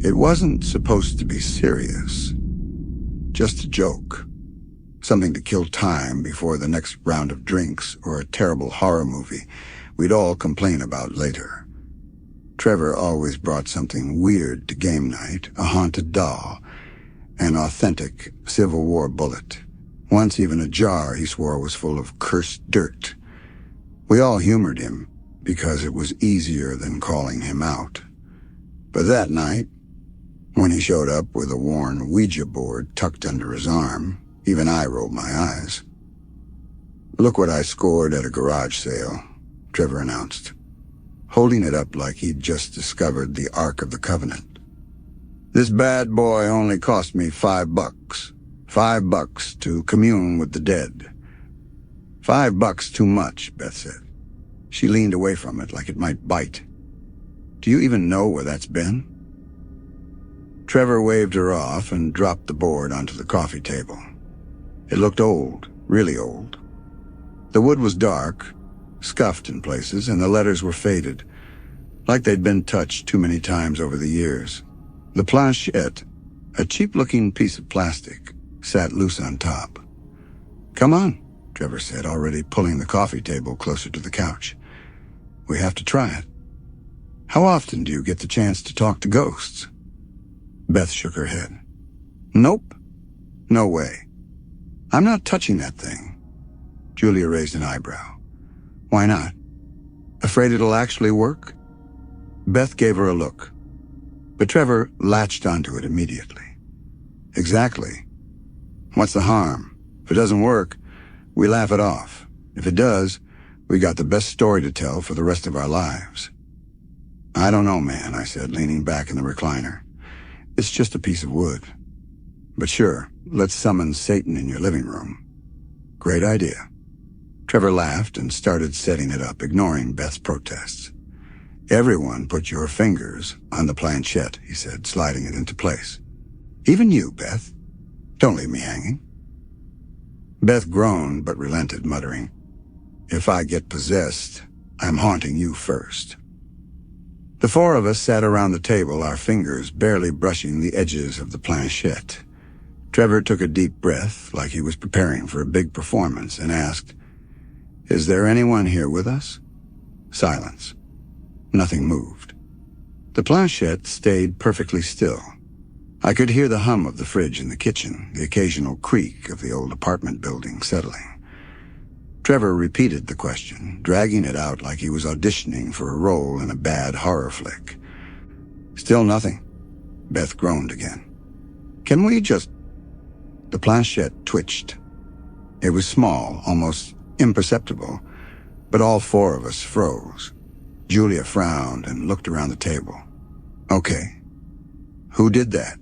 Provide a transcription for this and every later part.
It wasn't supposed to be serious. Just a joke. Something to kill time before the next round of drinks or a terrible horror movie we'd all complain about later. Trevor always brought something weird to game night, a haunted doll, an authentic Civil War bullet. Once even a jar he swore was full of cursed dirt. We all humored him because it was easier than calling him out. But that night, when he showed up with a worn Ouija board tucked under his arm, even I rolled my eyes. "Look what I scored at a garage sale," Trevor announced, holding it up like he'd just discovered the Ark of the Covenant. "This bad boy only cost me $5. $5 to commune with the dead." $5 too much, Beth said. She leaned away from it like it might bite. "Do you even know where that's been?" Trevor waved her off and dropped the board onto the coffee table. It looked old, really old. The wood was dark, scuffed in places, and the letters were faded, like they'd been touched too many times over the years. The planchette, a cheap-looking piece of plastic, sat loose on top. "Come on," Trevor said, already pulling the coffee table closer to the couch. "We have to try it. How often do you get the chance to talk to ghosts?" Beth shook her head. "Nope. No way. I'm not touching that thing." Julia raised an eyebrow. "Why not? Afraid it'll actually work?" Beth gave her a look, but Trevor latched onto it immediately. "Exactly. What's the harm? If it doesn't work, we laugh it off. If it does, we got the best story to tell for the rest of our lives." "I don't know, man," I said, leaning back in the recliner. "It's just a piece of wood. But sure, let's summon Satan in your living room." "Great idea." Trevor laughed and started setting it up, ignoring Beth's protests. "Everyone put your fingers on the planchette," he said, sliding it into place. "Even you, Beth. Don't leave me hanging." Beth groaned but relented, muttering, "If I get possessed, I'm haunting you first." The four of us sat around the table, our fingers barely brushing the edges of the planchette. Trevor took a deep breath, like he was preparing for a big performance, and asked, "Is there anyone here with us?" Silence. Nothing moved. The planchette stayed perfectly still. I could hear the hum of the fridge in the kitchen, the occasional creak of the old apartment building settling. Trevor repeated the question, dragging it out like he was auditioning for a role in a bad horror flick. "Still nothing." Beth groaned again. "Can we just—" The planchette twitched. It was small, almost imperceptible, but all four of us froze. Julia frowned and looked around the table. "Okay. Who did that?"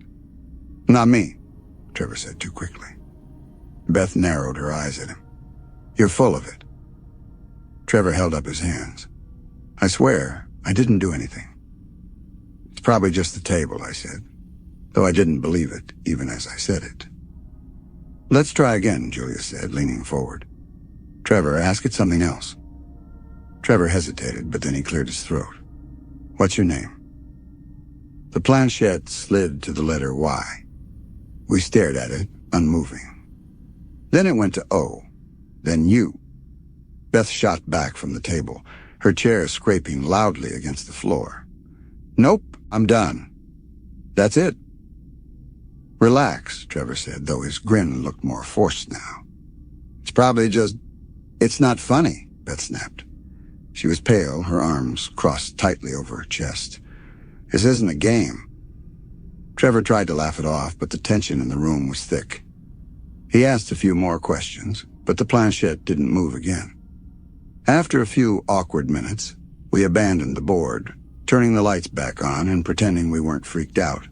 "Not me," Trevor said too quickly. Beth narrowed her eyes at him. "You're full of it." Trevor held up his hands. "I swear, I didn't do anything." "It's probably just the table," I said, though I didn't believe it, even as I said it. "Let's try again," Julia said, leaning forward. "Trevor, ask it something else." Trevor hesitated, but then he cleared his throat. "What's your name?" The planchette slid to the letter Y. We stared at it, unmoving. Then it went to O, then U. Beth shot back from the table, her chair scraping loudly against the floor. "Nope, I'm done. That's it." "Relax," Trevor said, though his grin looked more forced now. "It's probably just—" "It's not funny," Beth snapped. She was pale, her arms crossed tightly over her chest. "This isn't a game." Trevor tried to laugh it off, but the tension in the room was thick. He asked a few more questions, but the planchette didn't move again. After a few awkward minutes, we abandoned the board, turning the lights back on and pretending we weren't freaked out.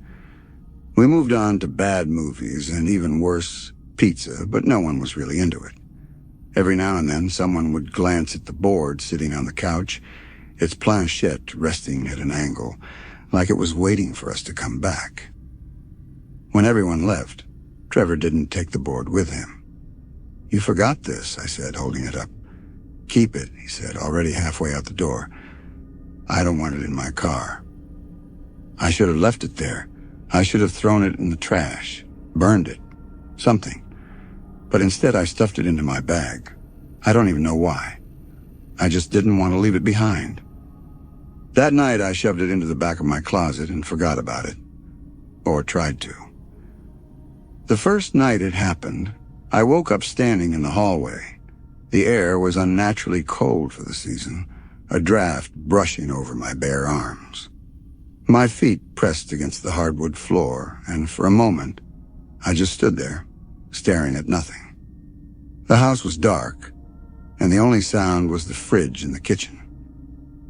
We moved on to bad movies and, even worse, pizza, but no one was really into it. Every now and then, someone would glance at the board sitting on the couch, its planchette resting at an angle, like it was waiting for us to come back. When everyone left, Trevor didn't take the board with him. "You forgot this," I said, holding it up. "Keep it," he said, already halfway out the door. "I don't want it in my car." "I should have left it there. I should have thrown it in the trash, burned it, something. But instead I stuffed it into my bag. I don't even know why. I just didn't want to leave it behind. That night I shoved it into the back of my closet and forgot about it. Or tried to. The first night it happened, I woke up standing in the hallway. The air was unnaturally cold for the season, a draft brushing over my bare arms. My feet pressed against the hardwood floor, and for a moment, I just stood there, staring at nothing. The house was dark, and the only sound was the fridge in the kitchen.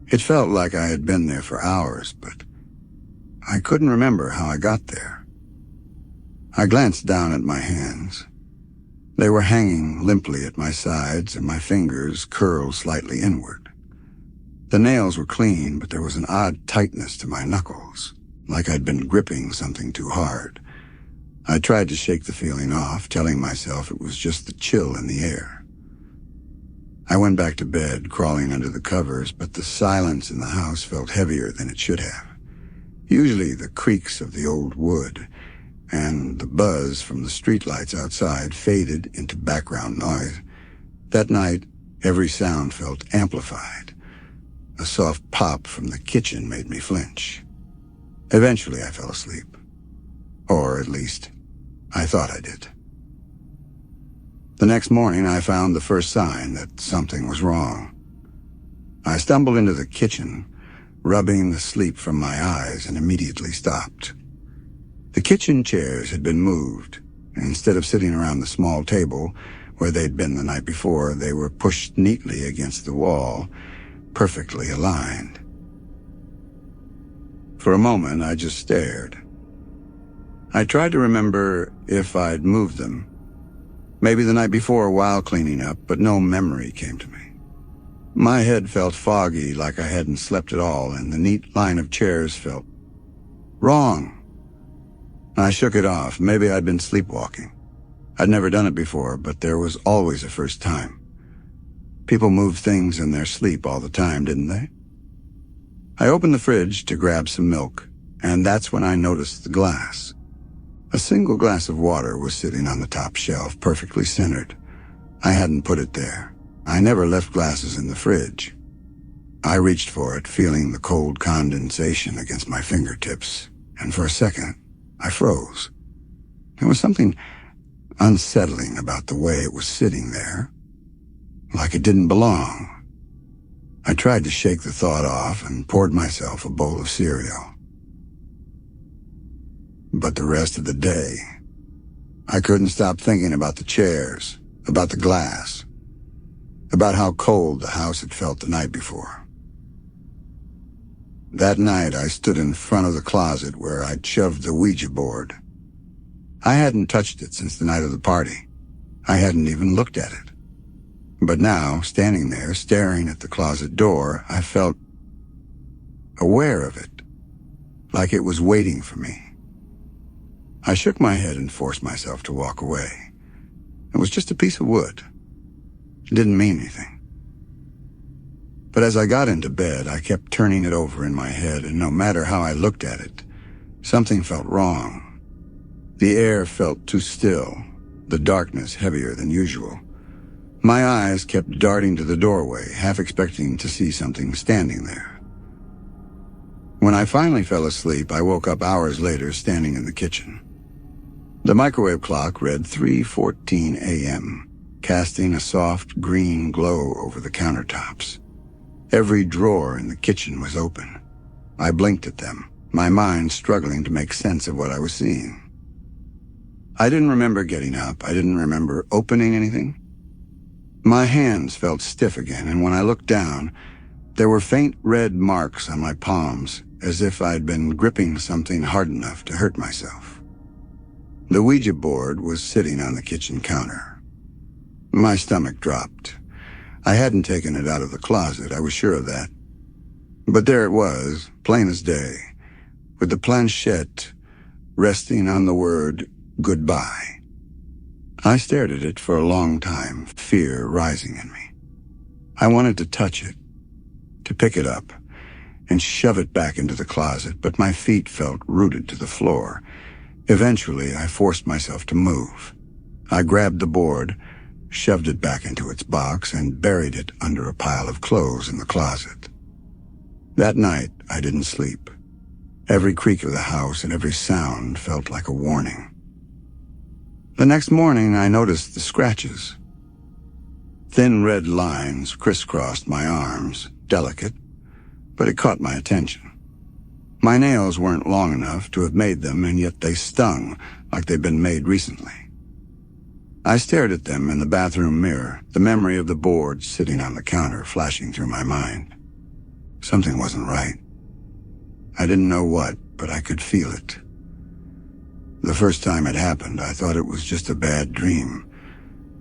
It felt like I had been there for hours, but I couldn't remember how I got there. I glanced down at my hands. They were hanging limply at my sides, and my fingers curled slightly inward. The nails were clean, but there was an odd tightness to my knuckles, like I'd been gripping something too hard. I tried to shake the feeling off, telling myself it was just the chill in the air. I went back to bed, crawling under the covers, but the silence in the house felt heavier than it should have. Usually the creaks of the old wood and the buzz from the streetlights outside faded into background noise. That night, every sound felt amplified. A soft pop from the kitchen made me flinch. Eventually, I fell asleep. Or at least, I thought I did. The next morning, I found the first sign that something was wrong. I stumbled into the kitchen, rubbing the sleep from my eyes, and immediately stopped. The kitchen chairs had been moved, and instead of sitting around the small table where they'd been the night before, they were pushed neatly against the wall, perfectly aligned. For a moment, I just stared. I tried to remember if I'd moved them, maybe the night before while cleaning up, but no memory came to me. My head felt foggy, like I hadn't slept at all, and the neat line of chairs felt wrong. I shook it off. Maybe I'd been sleepwalking. I'd never done it before, but there was always a first time. People moved things in their sleep all the time, didn't they? I opened the fridge to grab some milk, and that's when I noticed the glass. A single glass of water was sitting on the top shelf, perfectly centered. I hadn't put it there. I never left glasses in the fridge. I reached for it, feeling the cold condensation against my fingertips, and for a second, I froze. There was something unsettling about the way it was sitting there, like it didn't belong. I tried to shake the thought off and poured myself a bowl of cereal. But the rest of the day, I couldn't stop thinking about the chairs, about the glass, about how cold the house had felt the night before. That night, I stood in front of the closet where I'd shoved the Ouija board. I hadn't touched it since the night of the party. I hadn't even looked at it. But now, standing there, staring at the closet door, I felt aware of it, like it was waiting for me. I shook my head and forced myself to walk away. It was just a piece of wood. It didn't mean anything. But as I got into bed, I kept turning it over in my head, and no matter how I looked at it, something felt wrong. The air felt too still, the darkness heavier than usual. My eyes kept darting to the doorway, half expecting to see something standing there. When I finally fell asleep, I woke up hours later standing in the kitchen. The microwave clock read 3:14 a.m., casting a soft green glow over the countertops. Every drawer in the kitchen was open. I blinked at them, my mind struggling to make sense of what I was seeing. I didn't remember getting up. I didn't remember opening anything. My hands felt stiff again, and when I looked down, there were faint red marks on my palms, as if I'd been gripping something hard enough to hurt myself. The Ouija board was sitting on the kitchen counter. My stomach dropped. I hadn't taken it out of the closet, I was sure of that. But there it was, plain as day, with the planchette resting on the word goodbye. I stared at it for a long time, fear rising in me. I wanted to touch it, to pick it up, and shove it back into the closet, but my feet felt rooted to the floor. Eventually, I forced myself to move. I grabbed the board, shoved it back into its box, and buried it under a pile of clothes in the closet. That night, I didn't sleep. Every creak of the house and every sound felt like a warning. The next morning, I noticed the scratches. Thin red lines crisscrossed my arms, delicate, but it caught my attention. My nails weren't long enough to have made them, and yet they stung like they'd been made recently. I stared at them in the bathroom mirror, the memory of the board sitting on the counter flashing through my mind. Something wasn't right. I didn't know what, but I could feel it. The first time it happened, I thought it was just a bad dream.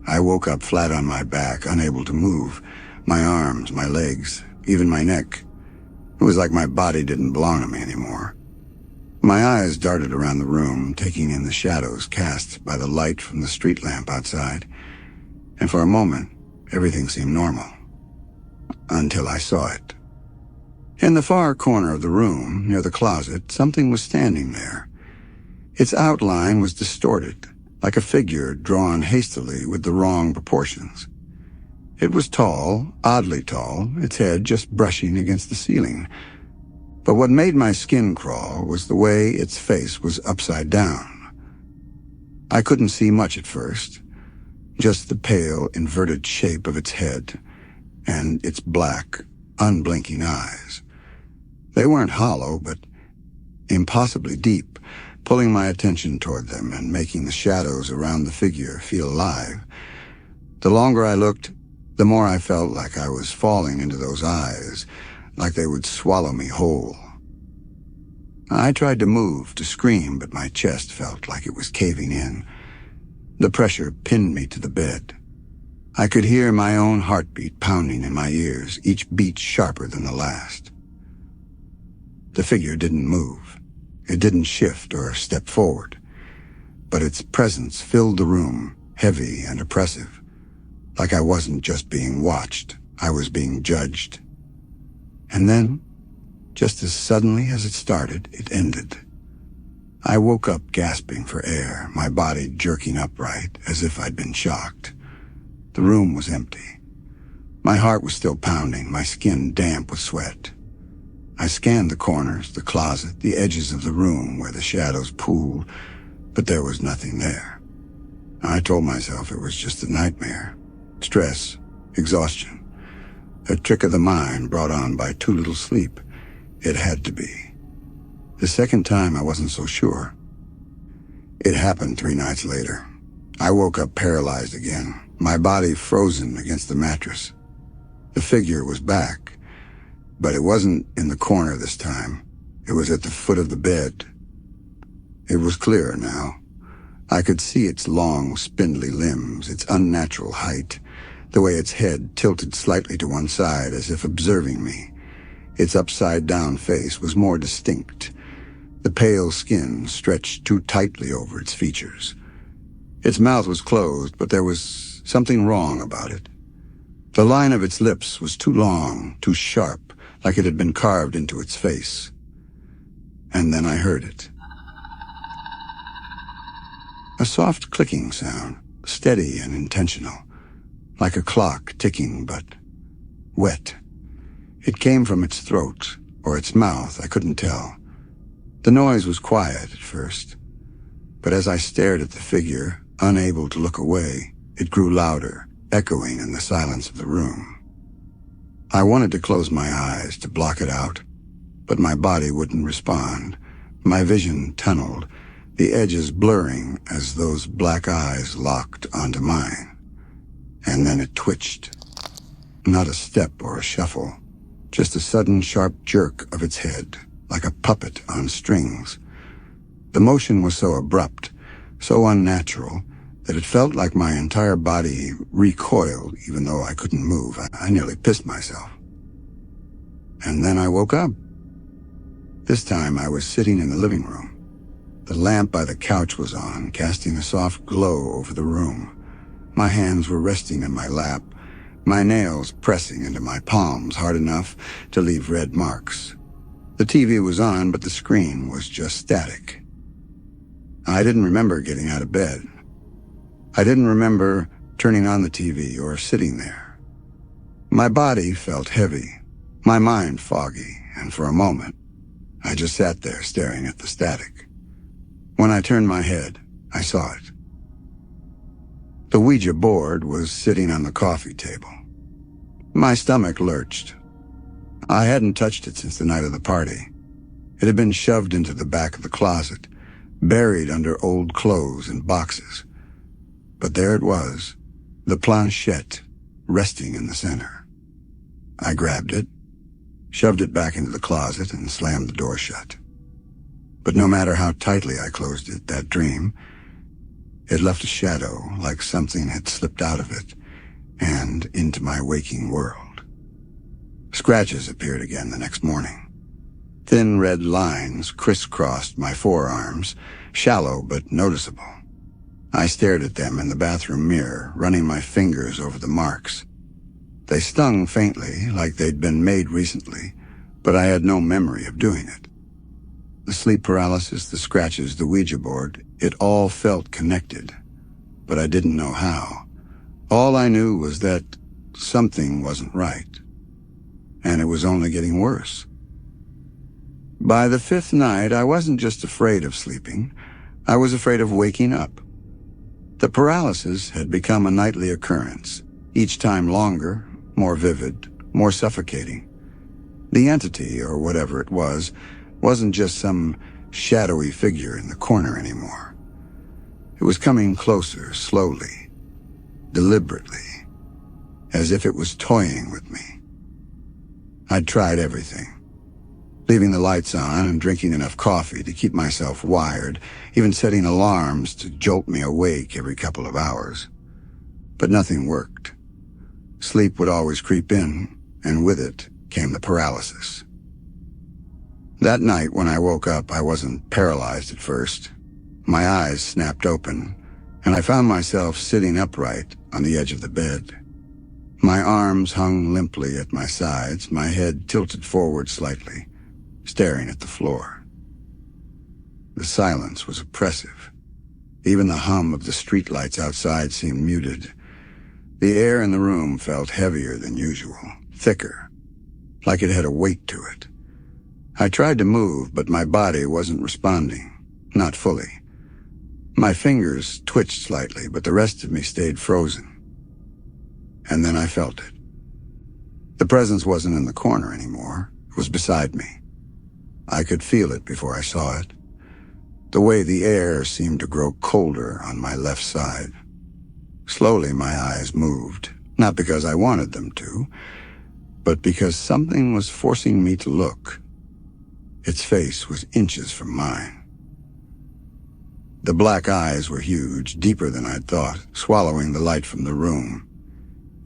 I woke up flat on my back, unable to move. My arms, my legs, even my neck. It was like my body didn't belong to me anymore. My eyes darted around the room, taking in the shadows cast by the light from the street lamp outside. And for a moment, everything seemed normal. Until I saw it. In the far corner of the room, near the closet, something was standing there. Its outline was distorted, like a figure drawn hastily with the wrong proportions. It was tall, oddly tall, its head just brushing against the ceiling. But what made my skin crawl was the way its face was upside down. I couldn't see much at first, just the pale, inverted shape of its head and its black, unblinking eyes. They weren't hollow, but impossibly deep, pulling my attention toward them and making the shadows around the figure feel alive. The longer I looked, the more I felt like I was falling into those eyes, like they would swallow me whole. I tried to move, to scream, but my chest felt like it was caving in. The pressure pinned me to the bed. I could hear my own heartbeat pounding in my ears, each beat sharper than the last. The figure didn't move. It didn't shift or step forward. But its presence filled the room, heavy and oppressive. Like I wasn't just being watched, I was being judged. And then, just as suddenly as it started, it ended. I woke up gasping for air, my body jerking upright as if I'd been shocked. The room was empty. My heart was still pounding, my skin damp with sweat. I scanned the corners, the closet, the edges of the room where the shadows pooled, but there was nothing there. I told myself it was just a nightmare. Stress, exhaustion, a trick of the mind brought on by too little sleep. It had to be. The second time, I wasn't so sure. It happened 3 nights later. I woke up paralyzed again, my body frozen against the mattress. The figure was back, but it wasn't in the corner this time. It was at the foot of the bed. It was clearer now. I could see its long, spindly limbs, its unnatural height, the way its head tilted slightly to one side as if observing me. Its upside-down face was more distinct. The pale skin stretched too tightly over its features. Its mouth was closed, but there was something wrong about it. The line of its lips was too long, too sharp, like it had been carved into its face. And then I heard it. A soft clicking sound, steady and intentional, like a clock ticking, but wet. It came from its throat, or its mouth, I couldn't tell. The noise was quiet at first, but as I stared at the figure, unable to look away, it grew louder, echoing in the silence of the room. I wanted to close my eyes, to block it out, but my body wouldn't respond. My vision tunneled, the edges blurring as those black eyes locked onto mine. And then it twitched. Not a step or a shuffle, just a sudden sharp jerk of its head, like a puppet on strings. The motion was so abrupt, so unnatural, that it felt like my entire body recoiled even though I couldn't move. I nearly pissed myself. And then I woke up. This time I was sitting in the living room. The lamp by the couch was on, casting a soft glow over the room. My hands were resting in my lap, my nails pressing into my palms hard enough to leave red marks. The TV was on, but the screen was just static. I didn't remember getting out of bed. I didn't remember turning on the TV or sitting there. My body felt heavy, my mind foggy, and for a moment, I just sat there staring at the static. When I turned my head, I saw it. The Ouija board was sitting on the coffee table. My stomach lurched. I hadn't touched it since the night of the party. It had been shoved into the back of the closet, buried under old clothes and boxes. But there it was, the planchette, resting in the center. I grabbed it, shoved it back into the closet, and slammed the door shut. But no matter how tightly I closed it, that dream, it left a shadow like something had slipped out of it and into my waking world. Scratches appeared again the next morning. Thin red lines crisscrossed my forearms, shallow but noticeable. I stared at them in the bathroom mirror, running my fingers over the marks. They stung faintly, like they'd been made recently, but I had no memory of doing it. The sleep paralysis, the scratches, the Ouija board, it all felt connected, but I didn't know how. All I knew was that something wasn't right, and it was only getting worse. By the fifth night, I wasn't just afraid of sleeping, I was afraid of waking up. The paralysis had become a nightly occurrence, each time longer, more vivid, more suffocating. The entity, or whatever it was, wasn't just some shadowy figure in the corner anymore. It was coming closer, slowly, deliberately, as if it was toying with me. I'd tried everything. Leaving the lights on and drinking enough coffee to keep myself wired, even setting alarms to jolt me awake every couple of hours. But nothing worked. Sleep would always creep in, and with it came the paralysis. That night when I woke up, I wasn't paralyzed at first. My eyes snapped open, and I found myself sitting upright on the edge of the bed. My arms hung limply at my sides, my head tilted forward slightly, staring at the floor. The silence was oppressive. Even the hum of the streetlights outside seemed muted. The air in the room felt heavier than usual, thicker, like it had a weight to it. I tried to move, but my body wasn't responding, not fully. My fingers twitched slightly, but the rest of me stayed frozen. And then I felt it. The presence wasn't in the corner anymore. It was beside me. I could feel it before I saw it. The way the air seemed to grow colder on my left side. Slowly my eyes moved, not because I wanted them to, but because something was forcing me to look. Its face was inches from mine. The black eyes were huge, deeper than I'd thought, swallowing the light from the room.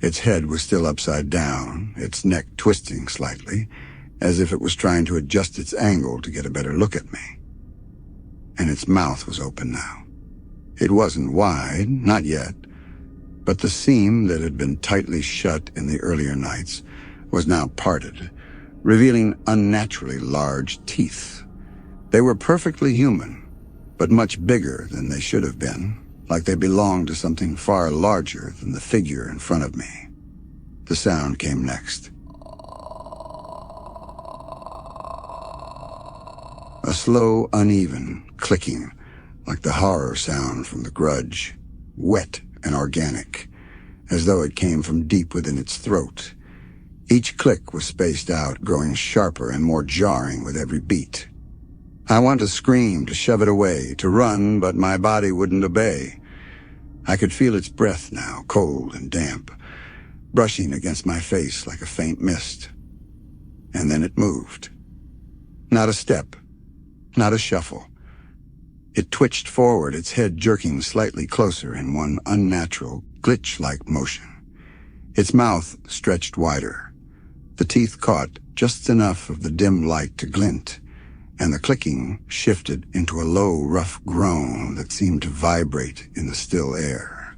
Its head was still upside down, its neck twisting slightly, as if it was trying to adjust its angle to get a better look at me. And its mouth was open now. It wasn't wide, not yet, but the seam that had been tightly shut in the earlier nights was now parted, revealing unnaturally large teeth. They were perfectly human, but much bigger than they should have been, like they belonged to something far larger than the figure in front of me. The sound came next. A slow, uneven clicking, like the horror sound from The Grudge, wet and organic, as though it came from deep within its throat. Each click was spaced out, growing sharper and more jarring with every beat. I wanted to scream, to shove it away, to run, but my body wouldn't obey. I could feel its breath now, cold and damp, brushing against my face like a faint mist. And then it moved. Not a step, not a shuffle. It twitched forward, its head jerking slightly closer in one unnatural, glitch-like motion. Its mouth stretched wider. The teeth caught just enough of the dim light to glint, and the clicking shifted into a low, rough groan that seemed to vibrate in the still air.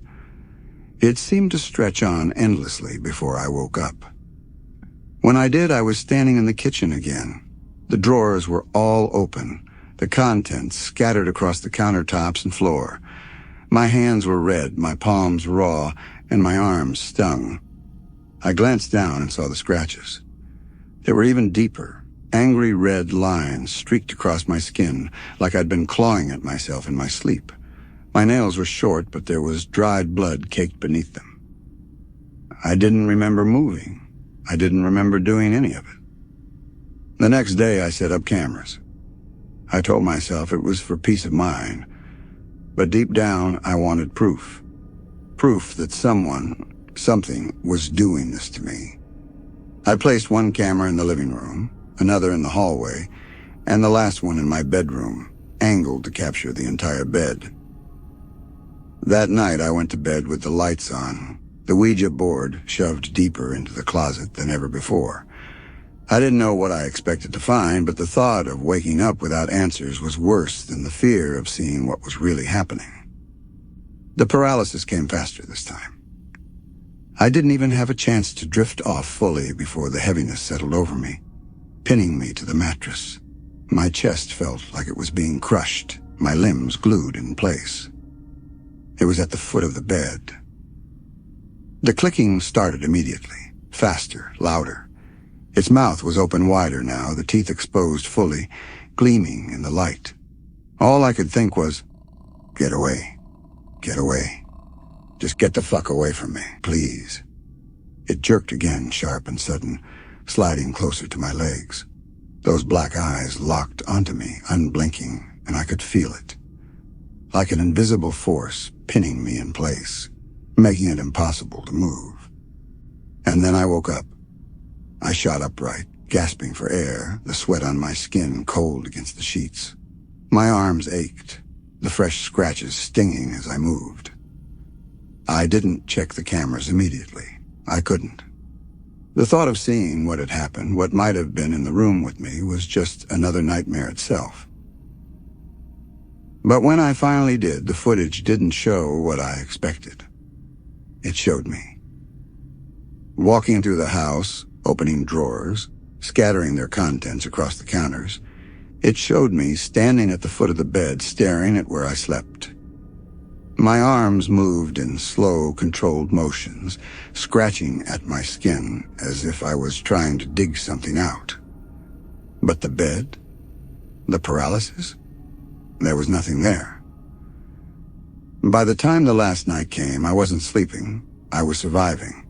It seemed to stretch on endlessly before I woke up. When I did, I was standing in the kitchen again, The drawers were all open, the contents scattered across the countertops and floor. My hands were red, my palms raw, and my arms stung. I glanced down and saw the scratches. They were even deeper. Angry red lines streaked across my skin, like I'd been clawing at myself in my sleep. My nails were short, but there was dried blood caked beneath them. I didn't remember moving. I didn't remember doing any of it. The next day, I set up cameras. I told myself it was for peace of mind, but deep down, I wanted proof. Proof that something was doing this to me. I placed one camera in the living room, another in the hallway, and the last one in my bedroom, angled to capture the entire bed. That night, I went to bed with the lights on, the Ouija board shoved deeper into the closet than ever before. I didn't know what I expected to find, but the thought of waking up without answers was worse than the fear of seeing what was really happening. The paralysis came faster this time. I didn't even have a chance to drift off fully before the heaviness settled over me, pinning me to the mattress. My chest felt like it was being crushed, my limbs glued in place. It was at the foot of the bed. The clicking started immediately, faster, louder. Its mouth was open wider now, the teeth exposed fully, gleaming in the light. All I could think was, "Get away. Get away. Just get the fuck away from me, please." It jerked again, sharp and sudden, sliding closer to my legs. Those black eyes locked onto me, unblinking, and I could feel it. Like an invisible force pinning me in place, making it impossible to move. And then I woke up. I shot upright, gasping for air, the sweat on my skin cold against the sheets. My arms ached, the fresh scratches stinging as I moved. I didn't check the cameras immediately. I couldn't. The thought of seeing what had happened, what might have been in the room with me, was just another nightmare itself. But when I finally did, the footage didn't show what I expected. It showed me. Walking through the house, opening drawers, scattering their contents across the counters, it showed me standing at the foot of the bed, staring at where I slept. My arms moved in slow, controlled motions, scratching at my skin as if I was trying to dig something out. But the bed? The paralysis? There was nothing there. By the time the last night came, I wasn't sleeping. I was surviving.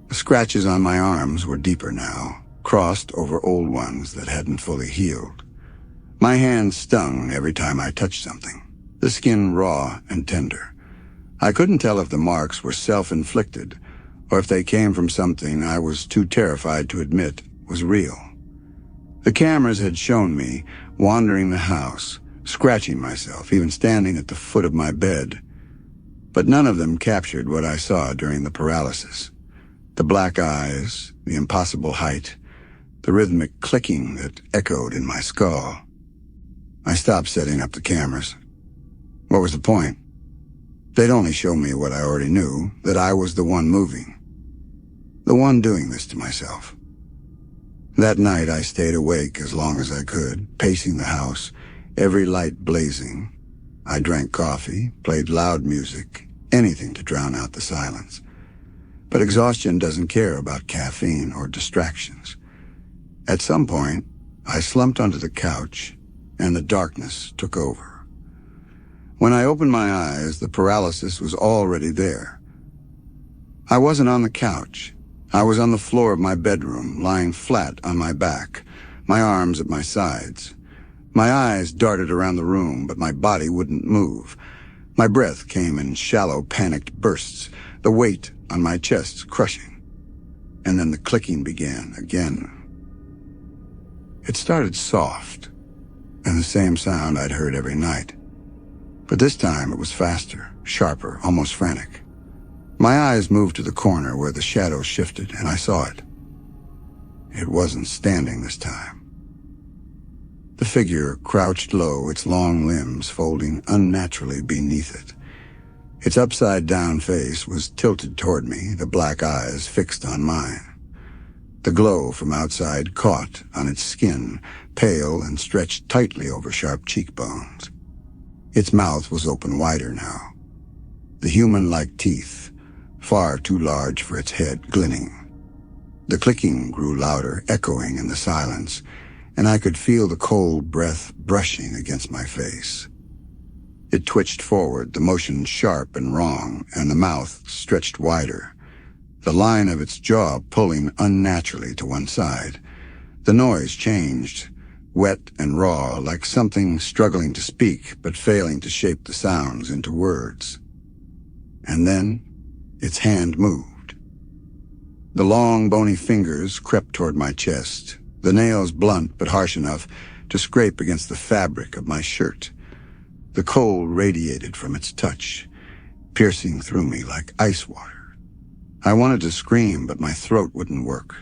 The scratches on my arms were deeper now, crossed over old ones that hadn't fully healed. My hands stung every time I touched something, the skin raw and tender. I couldn't tell if the marks were self-inflicted or if they came from something I was too terrified to admit was real. The cameras had shown me wandering the house, scratching myself, even standing at the foot of my bed. But none of them captured what I saw during the paralysis. The black eyes, the impossible height, the rhythmic clicking that echoed in my skull. I stopped setting up the cameras. What was the point? They'd only show me what I already knew, that I was the one moving, the one doing this to myself. That night I stayed awake as long as I could, pacing the house, every light blazing. I drank coffee, played loud music, anything to drown out the silence. But exhaustion doesn't care about caffeine or distractions. At some point, I slumped onto the couch, and the darkness took over. When I opened my eyes, the paralysis was already there. I wasn't on the couch. I was on the floor of my bedroom, lying flat on my back, my arms at my sides. My eyes darted around the room, but my body wouldn't move. My breath came in shallow, panicked bursts, the weight on my chest crushing. And then the clicking began again. It started soft, and the same sound I'd heard every night. But this time it was faster, sharper, almost frantic. My eyes moved to the corner where the shadow shifted, and I saw it. It wasn't standing this time. The figure crouched low, its long limbs folding unnaturally beneath it. Its upside-down face was tilted toward me, the black eyes fixed on mine. The glow from outside caught on its skin, pale and stretched tightly over sharp cheekbones. Its mouth was open wider now, the human-like teeth, far too large for its head, glinting. The clicking grew louder, echoing in the silence, and I could feel the cold breath brushing against my face. It twitched forward, the motion sharp and wrong, and the mouth stretched wider, the line of its jaw pulling unnaturally to one side. The noise changed, wet and raw, like something struggling to speak but failing to shape the sounds into words. And then its hand moved. The long, bony fingers crept toward my chest, the nails blunt but harsh enough to scrape against the fabric of my shirt. The cold radiated from its touch, piercing through me like ice water. I wanted to scream, but my throat wouldn't work.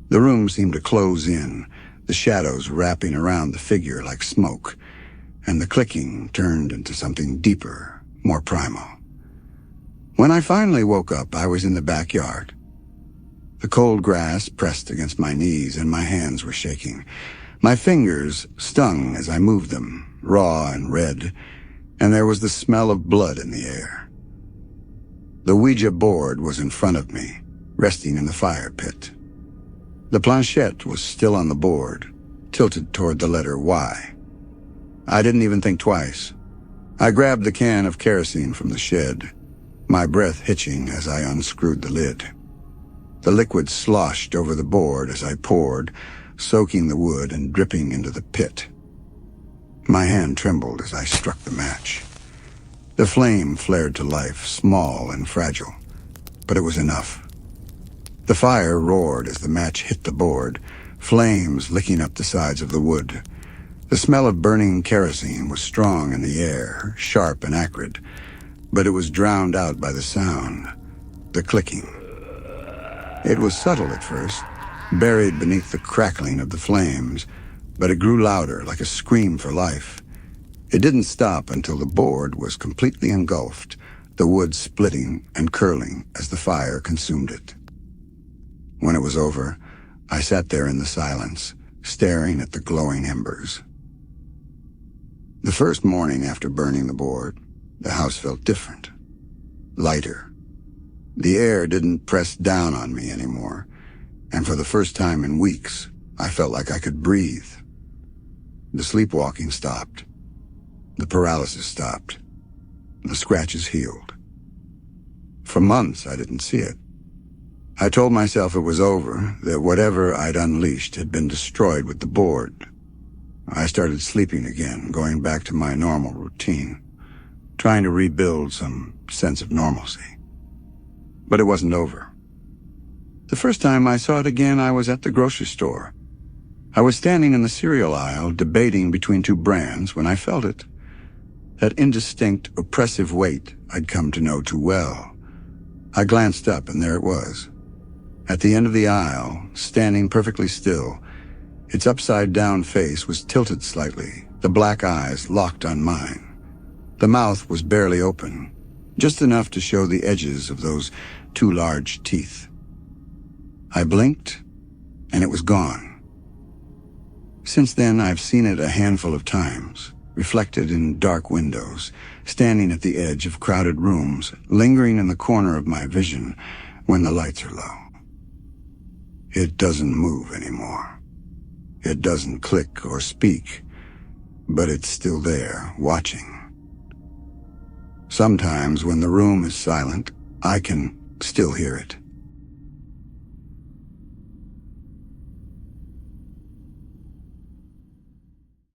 The room seemed to close in, the shadows wrapping around the figure like smoke, and the clicking turned into something deeper, more primal. When I finally woke up, I was in the backyard. The cold grass pressed against my knees, and my hands were shaking. My fingers stung as I moved them, raw and red, and there was the smell of blood in the air. The Ouija board was in front of me, resting in the fire pit. The planchette was still on the board, tilted toward the letter Y. I didn't even think twice. I grabbed the can of kerosene from the shed, my breath hitching as I unscrewed the lid. The liquid sloshed over the board as I poured, soaking the wood and dripping into the pit. My hand trembled as I struck the match. The flame flared to life, small and fragile, but it was enough. The fire roared as the match hit the board, flames licking up the sides of the wood. The smell of burning kerosene was strong in the air, sharp and acrid, but it was drowned out by the sound, the clicking. It was subtle at first, buried beneath the crackling of the flames, but it grew louder, like a scream for life. It didn't stop until the board was completely engulfed, the wood splitting and curling as the fire consumed it. When it was over, I sat there in the silence, staring at the glowing embers. The first morning after burning the board, the house felt different, lighter. The air didn't press down on me anymore, and for the first time in weeks, I felt like I could breathe. The sleepwalking stopped. The paralysis stopped. The scratches healed. For months, I didn't see it. I told myself it was over, that whatever I'd unleashed had been destroyed with the board. I started sleeping again, going back to my normal routine, trying to rebuild some sense of normalcy. But it wasn't over. The first time I saw it again, I was at the grocery store. I was standing in the cereal aisle, debating between two brands, when I felt it. That indistinct, oppressive weight I'd come to know too well. I glanced up, and there it was. At the end of the aisle, standing perfectly still, its upside-down face was tilted slightly, the black eyes locked on mine. The mouth was barely open, just enough to show the edges of those two large teeth. I blinked, and it was gone. Since then, I've seen it a handful of times, reflected in dark windows, standing at the edge of crowded rooms, lingering in the corner of my vision when the lights are low. It doesn't move anymore. It doesn't click or speak, but it's still there, watching. Sometimes when the room is silent, I can still hear it.